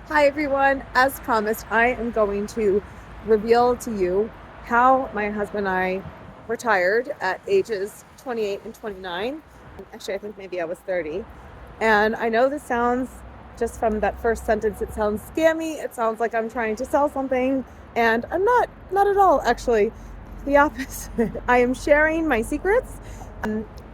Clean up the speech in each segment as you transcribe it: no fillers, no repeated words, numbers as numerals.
Hi everyone, as promised, I am going to reveal to you how my husband and I retired at ages 28 and 29. Actually, I think maybe I was 30. And I know this sounds, just from that first sentence, it sounds scammy. It sounds like I'm trying to sell something, and I'm not at all, actually. The opposite. I am sharing my secrets.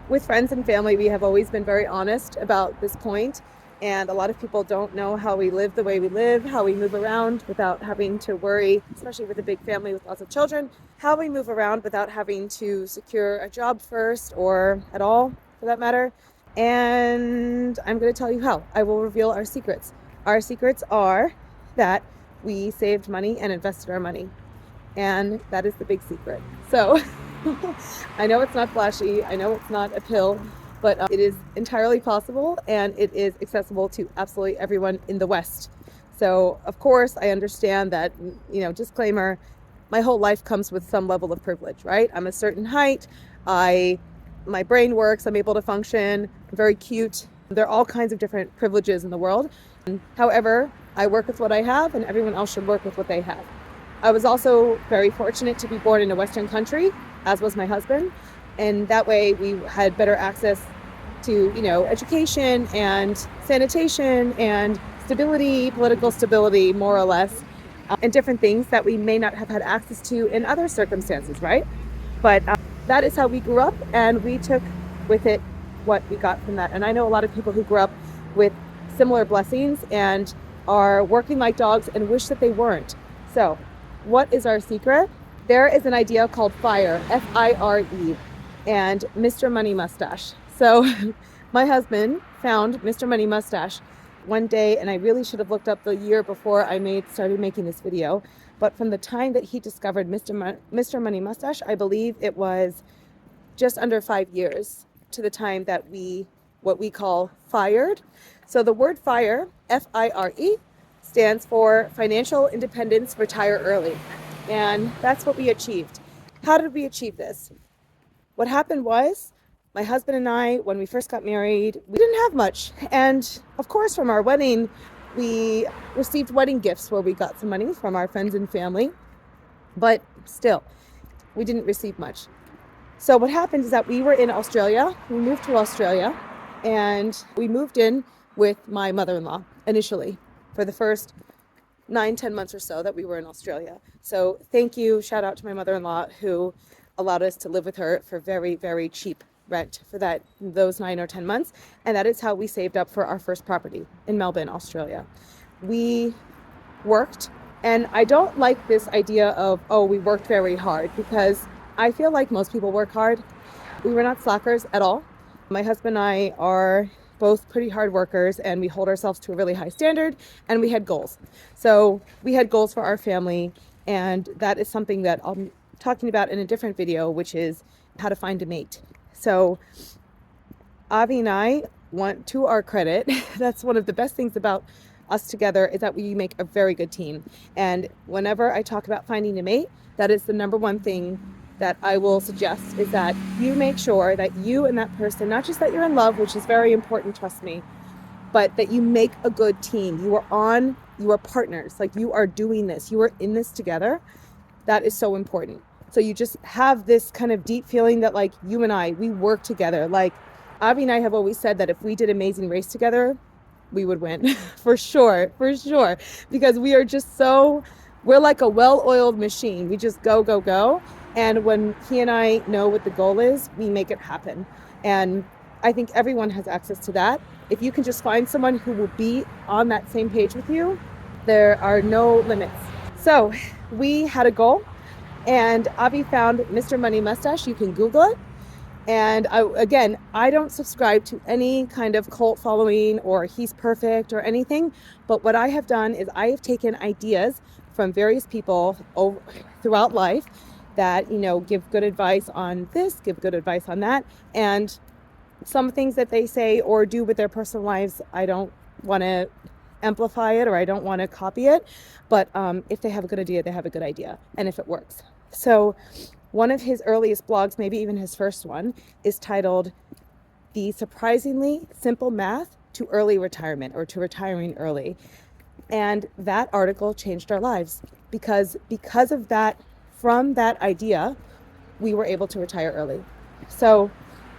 With friends and family, we have always been very honest about this point, and a lot of people don't know how we live the way we live, how we move around without having to worry, especially with a big family with lots of children, how we move around without having to secure a job first or at all, for that matter. And I'm going to tell you how. I will reveal our secrets. Our secrets are that we saved money and invested our money, and that is the big secret. So I know it's not flashy, I know it's not a pill, but it is entirely possible, and it is accessible to absolutely everyone in the West. So of course I understand that, disclaimer, my whole life comes with some level of privilege, right? I'm a certain height, I my brain works, I'm able to function, I'm very cute. There are all kinds of different privileges in the world. However, I work with what I have, and everyone else should work with what they have. I was also very fortunate to be born in a Western country, as was my husband. And that way we had better access to, education and sanitation and stability, political stability, more or less, and different things that we may not have had access to in other circumstances, right? But that is how we grew up, and we took with it what we got from that. And I know a lot of people who grew up with similar blessings and are working like dogs and wish that they weren't. So, what is our secret? There is an idea called FIRE, FIRE, and Mr. Money Mustache. So, my husband found Mr. Money Mustache one day, and I really should have looked up the year before I started making this video. But from the time that he discovered Mr. Money Mustache, I believe it was just under 5 years to the time that what we call fired. So the word FIRE, FIRE, stands for Financial Independence, Retire Early. And that's what we achieved. How did we achieve this? What happened was, my husband and I, when we first got married, we didn't have much. And of course, from our wedding, we received wedding gifts where we got some money from our friends and family. But still, we didn't receive much. So what happened is that we were in Australia. We moved to Australia, and we moved in with my mother-in-law initially for the first 9-10 months or so that we were in Australia. So thank you, shout out to my mother-in-law who allowed us to live with her for very, very cheap rent for those 9 or 10 months. And that is how we saved up for our first property in Melbourne, Australia. We worked, and I don't like this idea of, oh, we worked very hard, because I feel like most people work hard. We were not slackers at all. My husband and I are both pretty hard workers, and we hold ourselves to a really high standard, and we had goals. So we had goals for our family, and that is something that I'm talking about in a different video, which is how to find a mate. So Avi and I want, to our credit, that's one of the best things about us together, is that we make a very good team. And whenever I talk about finding a mate, that is the number one thing that I will suggest, is that you make sure that you and that person, not just that you're in love, which is very important, trust me, but that you make a good team. You are partners. Like, you are doing this, you are in this together. That is so important. So you just have this kind of deep feeling that, like, you and I, we work together. Like, Avi and I have always said that if we did Amazing Race together, we would win. For sure, because we're like a well-oiled machine. We just go, go, go. And when he and I know what the goal is, we make it happen. And I think everyone has access to that. If you can just find someone who will be on that same page with you, there are no limits. So we had a goal, and Avi found Mr. Money Mustache. You can Google it. And I don't subscribe to any kind of cult following or he's perfect or anything. But what I have done is I have taken ideas from various people throughout life that, give good advice on this, give good advice on that. And some things that they say or do with their personal lives, I don't want to amplify it, or I don't want to copy it. But if they have a good idea, they have a good idea. And if it works. So one of his earliest blogs, maybe even his first one, is titled The Surprisingly Simple Math to Early Retirement, or to Retiring Early. And that article changed our lives because of that, from that idea, we were able to retire early. So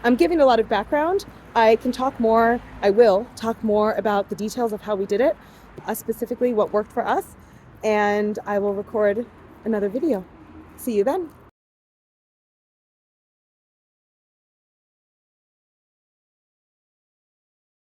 I'm giving a lot of background. I can talk more, I will talk more about the details of how we did it, specifically what worked for us, and I will record another video. See you then.